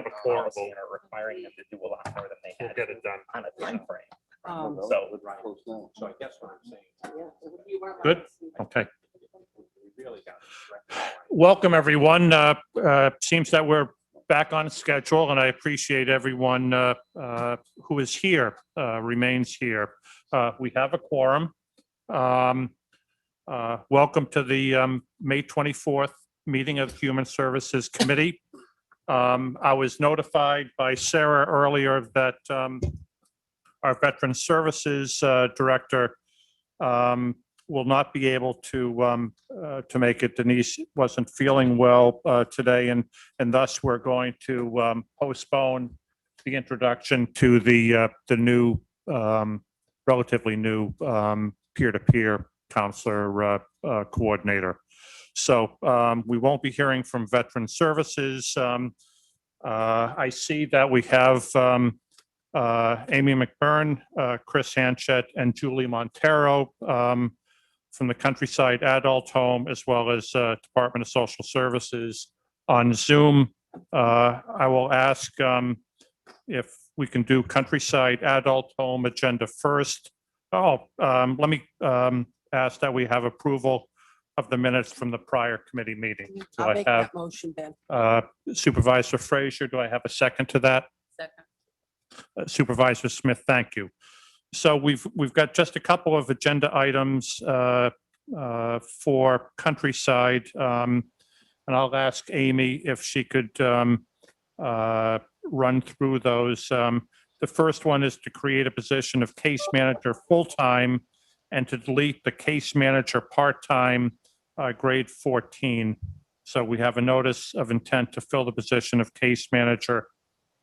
have a quorum policy vote. and are requiring them to do a lot more than they We'll had get it done. on a time frame. So, So I guess what I'm saying. good, okay. Welcome, everyone. Seems that we're back on schedule, and I appreciate everyone who is here, remains here. We have a quorum. Welcome to the May 24th meeting of Human Services Committee. I was notified by Sarah earlier that our Veteran Services Director will not be able to make it. Denise wasn't feeling well today, and thus we're going to postpone the introduction to the new, relatively new peer-to-peer counselor coordinator. So we won't be hearing from Veteran Services. I see that we have Amy McBurn, Chris Hanchett, and Julie Montero from the Countryside Adult Home, as well as Department of Social Services on Zoom. I will ask if we can do Countryside Adult Home agenda first. Let me ask that we have approval of the minutes from the prior committee meeting. Do I'll I make have that motion, Ben. Supervisor Frazier, do I have a second to that? Second. Supervisor Smith, thank you. So we've got just a couple of agenda items for Countryside, and I'll ask Amy if she could run through those. The first one is to create a position of case manager full-time and to delete the case manager part-time grade 14. So we have a notice of intent to fill the position of case manager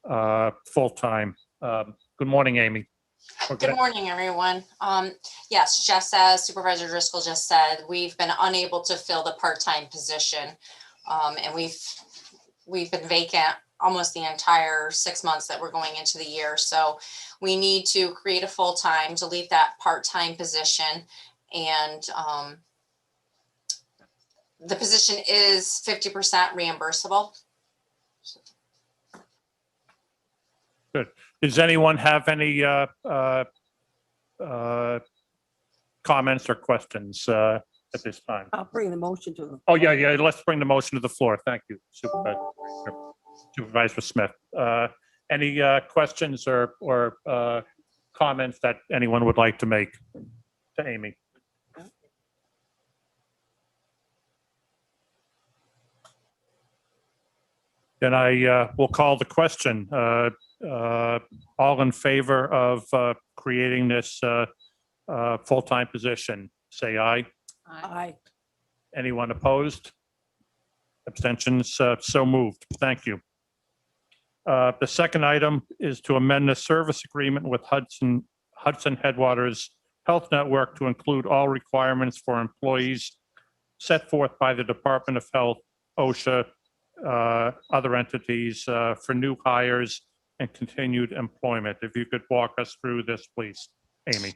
full-time. Good morning, Amy. Good morning, everyone. Yes, just as Supervisor Driscoll just said, we've been unable to fill the part-time position. And we've been vacant almost the entire 6 months that we're going into the year. So we need to create a full-time, delete that part-time position. And the position is 50% reimbursable. Good. Does anyone have any comments or questions at this time? I'll bring the motion to them. Oh, yeah. Let's bring the motion to the floor. Thank you, Supervisor Smith. Any questions or comments that anyone would like to make to Amy? Then I will call the question. All in favor of creating this full-time position, say aye. Aye. Anyone opposed? Abstentions? So moved. Thank you. The second item is to amend the service agreement with Hudson Headwaters Health Network to include all requirements for employees set forth by the Department of Health, OSHA, other entities for new hires and continued employment. If you could walk us through this, please, Amy.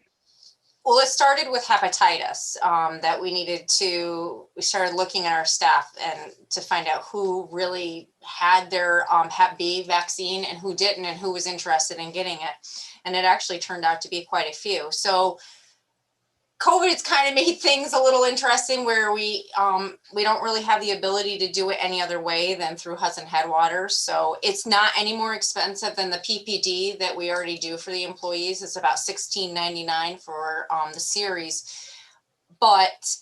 Well, it started with hepatitis that we started looking at our staff and to find out who really had their Hep B vaccine and who didn't and who was interested in getting it. And it actually turned out to be quite a few. So COVID's kind of made things a little interesting where we don't really have the ability to do it any other way than through Hudson Headwaters. So it's not any more expensive than the PPD that we already do for the employees. It's about $16.99 for the series. But,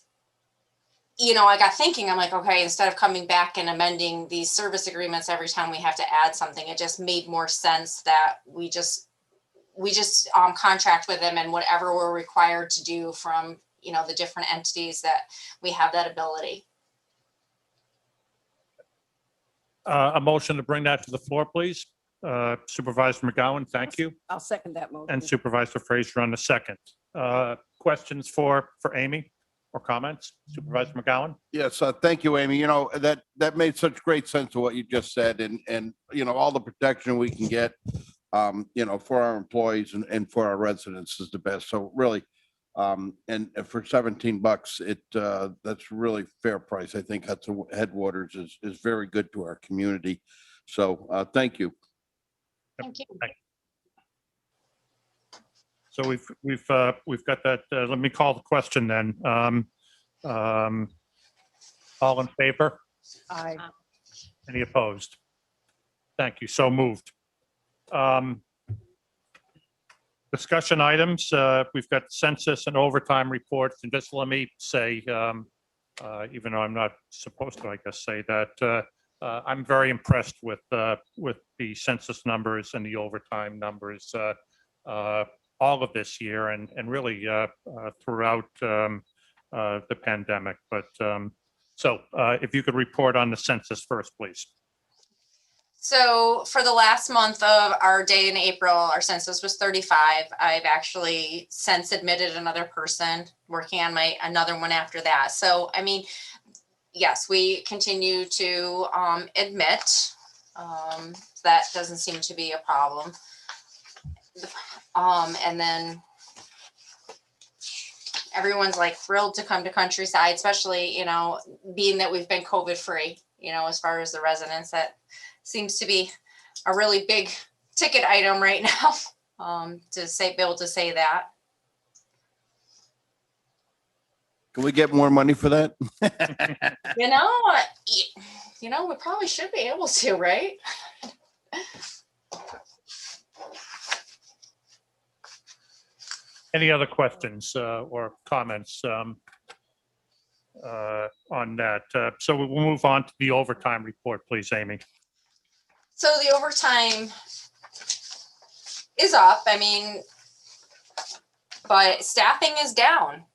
you know, I got thinking, I'm like, okay, instead of coming back and amending these service agreements every time we have to add something, it just made more sense that we just contract with them and whatever we're required to do from, you know, the different entities that we have that ability. A motion to bring that to the floor, please. Supervisor McGowan, thank you. I'll second that motion. And Supervisor Frazier on the second. Questions for Amy or comments? Supervisor McGowan? Yes, thank you, Amy. You know, that made such great sense of what you just said, and you know, all the protection we can get, you know, for our employees and for our residents is the best. So really, and for $17, that's really fair price. I think Hudson Headwaters is very good to our community. So, thank you. Thank you. So we've got that. Let me call the question then. All in favor? Aye. Any opposed? Thank you. So moved. Discussion items. We've got census and overtime reports. And just let me say, even though I'm not supposed to, I guess, say that I'm very impressed with the census numbers and the overtime numbers all of this year and really throughout the pandemic. But so if you could report on the census first, please. So for the last month of our day in April, our census was 35. I've actually since admitted another person, working on another one after that. So, I mean, yes, we continue to admit. That doesn't seem to be a problem. And then everyone's like thrilled to come to Countryside, especially, you know, being that we've been COVID free, you know, as far as the residents. That seems to be a really big ticket item right now, be able to say that. Can we get more money for that? You know, we probably should be able to, right? Any other questions or comments on that? So we'll move on to the overtime report, please, Amy. So the overtime is up. I mean, but staffing is down.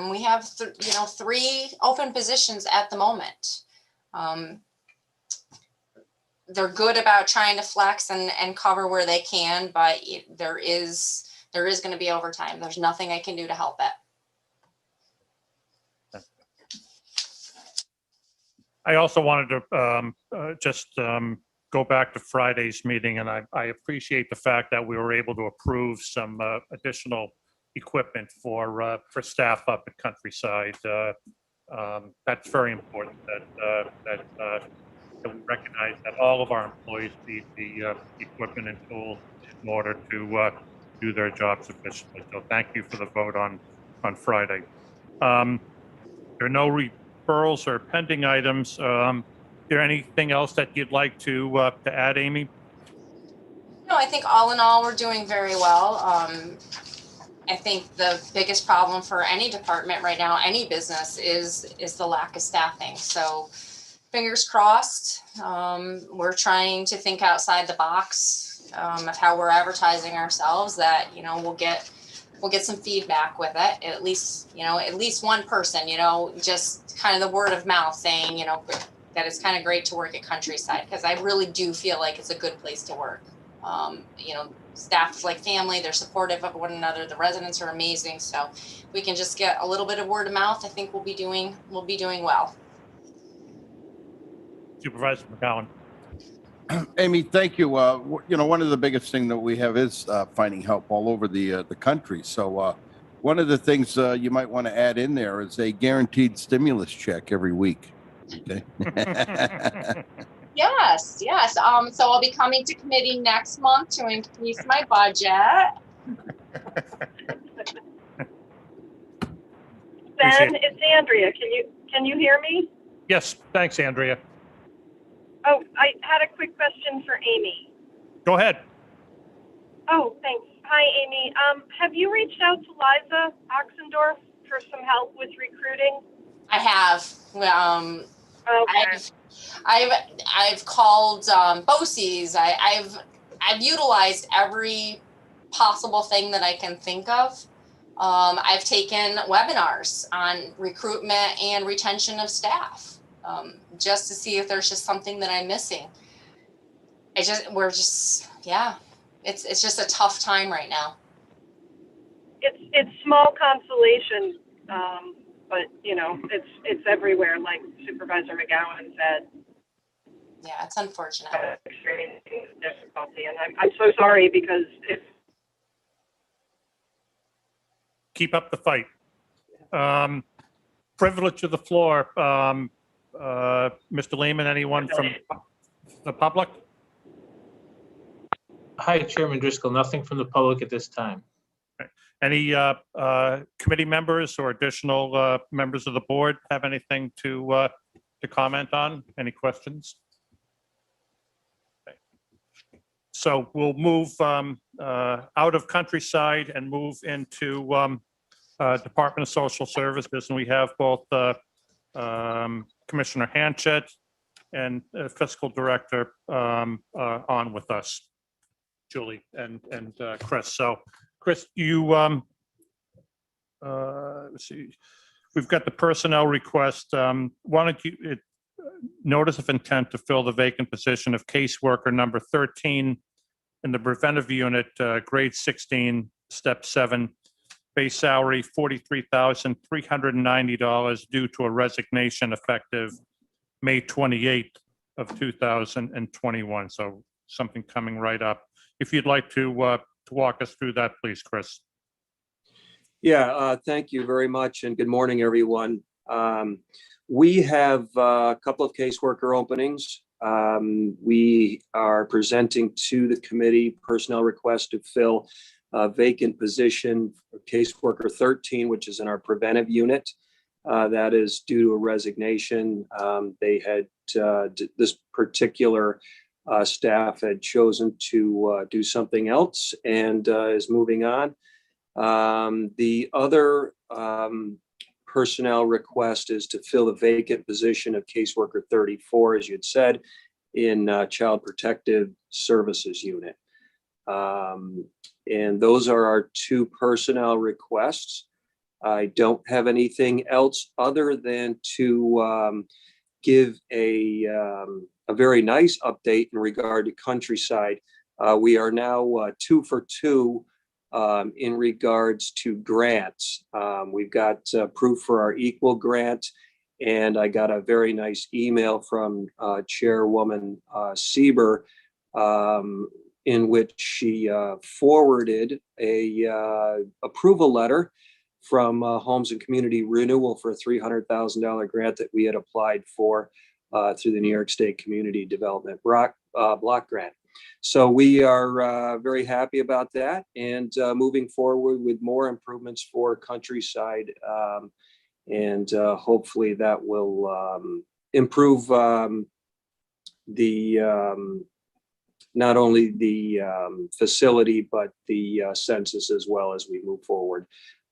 We have, 3 open positions at the moment. They're good about trying to flex and cover where they can, but there is going to be overtime. There's nothing I can do to help it. I also wanted to just go back to Friday's meeting, and I appreciate the fact that we were able to approve some additional equipment for staff up at Countryside. That's very important that we recognize that all of our employees need the equipment and tools in order to do their jobs efficiently. So thank you for the vote on Friday. There are no referrals or pending items. Is there anything else that you'd like to add, Amy? No, I think all in all, we're doing very well. I think the biggest problem for any department right now, any business, is the lack of staffing. So fingers crossed. We're trying to think outside the box of how we're advertising ourselves, that, you know, we'll get some feedback with it. At least one person, just kind of the word of mouth saying, that it's kind of great to work at Countryside, because I really do feel like it's a good place to work. Staff is like family. They're supportive of one another. The residents are amazing. So if we can just get a little bit of word of mouth, I think we'll be doing well. Supervisor McGowan. Amy, thank you. One of the biggest thing that we have is finding help all over the country. So one of the things you might want to add in there is a guaranteed stimulus check every week. Okay. Yes. So I'll be coming to committee next month to increase my budget. Ben, it's Andrea. Can you hear me? Yes, thanks, Andrea. Oh, I had a quick question for Amy. Go ahead. Oh, thanks. Hi, Amy. Have you reached out to Liza Oxendorf for some help with recruiting? I have. Okay. I've called BOCES. I've utilized every possible thing that I can think of. I've taken webinars on recruitment and retention of staff, just to see if there's just something that I'm missing. It's just a tough time right now. It's small consolation, but it's everywhere, like Supervisor McGowan said. Yeah, it's unfortunate. Experiencing difficulty, and I'm so sorry, because if Keep up the fight. Privilege of the floor. Mr. Lehman, anyone from the public? Hi, Chairman Driscoll. Nothing from the public at this time. Any committee members or additional members of the board have anything to comment on? Any questions? Okay. So we'll move out of Countryside and move into Department of Social Services, and we have both Commissioner Hanchett and Fiscal Director on with us, Julie and Chris. So Chris, you, let's see, we've got the personnel request. Why don't you, notice of intent to fill the vacant position of caseworker number 13 in the preventive unit, grade 16, step 7, base salary $43,390 due to a resignation effective May 28th of 2021. So something coming right up. If you'd like to walk us through that, please, Chris. Yeah, thank you very much, and good morning, everyone. We have a couple of caseworker openings. We are presenting to the committee personnel request to fill a vacant position for caseworker 13, which is in our preventive unit. That is due to a resignation. They had this particular staff had chosen to do something else and is moving on. The other personnel request is to fill the vacant position of caseworker 34, as you had said, in Child Protective Services unit. And those are our two personnel requests. I don't have anything else other than to give a very nice update in regard to Countryside. We are now 2 for 2 in regards to grants. We've got proof for our equal grant, and I got a very nice email from Chairwoman Sieber in which she forwarded a approval letter from Homes and Community Renewal for a $300,000 grant that we had applied for through the New York State Community Development Block Grant. So we are very happy about that, and moving forward with more improvements for Countryside, and hopefully that will improve the not only the facility, but the census as well as we move forward.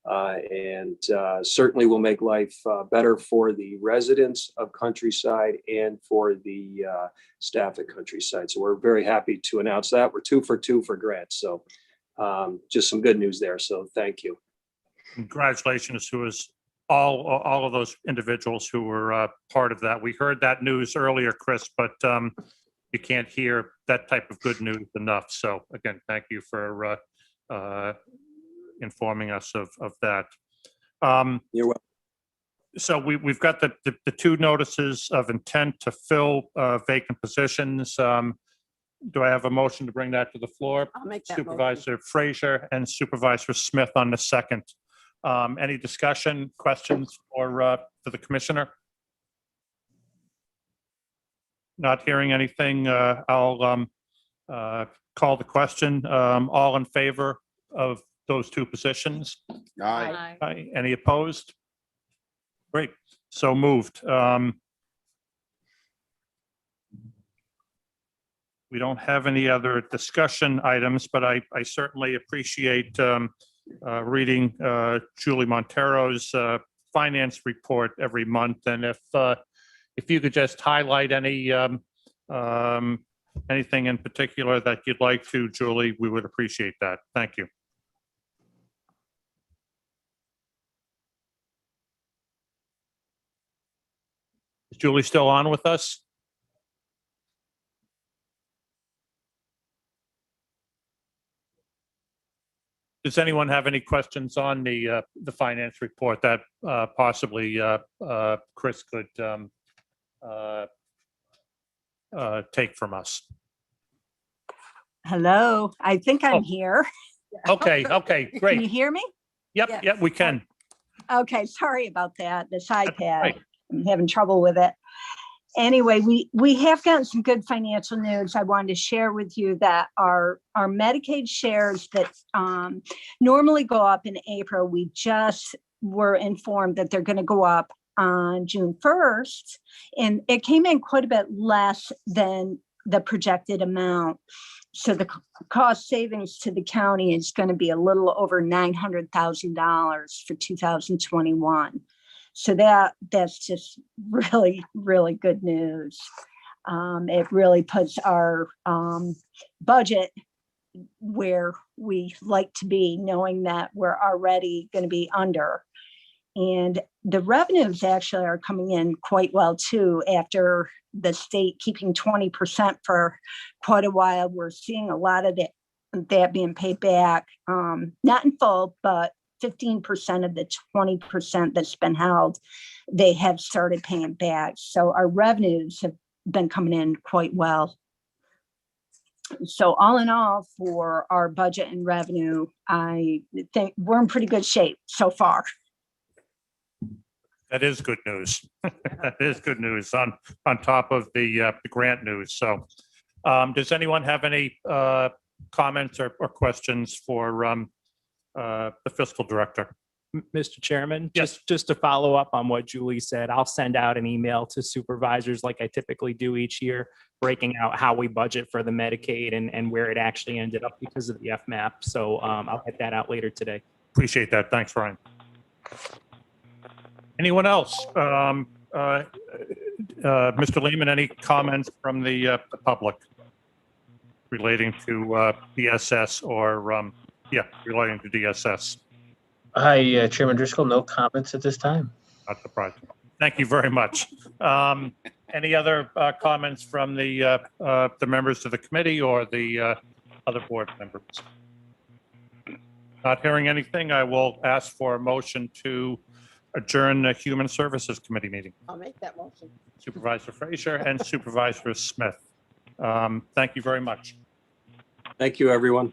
And certainly will make life better for the residents of Countryside and for the staff at Countryside. So we're very happy to announce that. We're 2 for 2 for grants. So just some good news there. So thank you. Congratulations to us, all of those individuals who were part of that. We heard that news earlier, Chris, but you can't hear that type of good news enough. So again, thank you for informing us of that. You're welcome. So we've got the two notices of intent to fill vacant positions. Do I have a motion to bring that to the floor? I'll make that motion. Supervisor Frazier and Supervisor Smith on the second. Any discussion, questions, or for the commissioner? Not hearing anything, I'll call the question. All in favor of those two positions? Aye. Aye. Any opposed? Great, so moved. We don't have any other discussion items, but I certainly appreciate reading Julie Montero's finance report every month. And if you could just highlight any anything in particular that you'd like to, Julie, we would appreciate that. Thank you. Is Julie still on with us? Does anyone have any questions on the finance report that possibly Chris could take from us? Hello, I think Oh. I'm here. Okay, Can you great. hear me? Yep, yep, we can. Okay, sorry about that, this iPad. right. I'm having trouble with it. anyway, we have gotten some good financial news. I wanted to share with you that our Medicaid shares that normally go up in April, we just were informed that they're going to go up on June 1st. And it came in quite a bit less than the projected amount. So the cost savings to the county is going to be a little over $900,000 for 2021. So that's just really, really good news. It really puts our budget where we like to be, knowing that we're already going to be under. And the revenues actually are coming in quite well too. After the state keeping 20% for quite a while, we're seeing a lot of that being paid back, not in full, but 15% of the 20% that's been held, they have started paying back. So our revenues have been coming in quite well. So all in all, for our budget and revenue, I think we're in pretty good shape so far. That is good news. That is good news on top of the grant news. So does anyone have any comments or questions for the fiscal director? Mr. Chairman, Yes. just to follow up on what Julie said, I'll send out an email to supervisors like I typically do each year, breaking out how we budget for the Medicaid and where it actually ended up because of the FMAP. So I'll get that out later today. Appreciate that. Thanks, Ryan. Anyone else? Mr. Lehman, any comments from the public relating to DSS or, relating to DSS? Hi, Chairman Driscoll, no comments at this time. Not surprised. Thank you very much. Any other comments from the members of the committee or the other board members? Not hearing anything, I will ask for a motion to adjourn the Human Services Committee meeting. I'll make that motion. Supervisor Frazier and Supervisor Smith. Thank you very much. Thank you, everyone.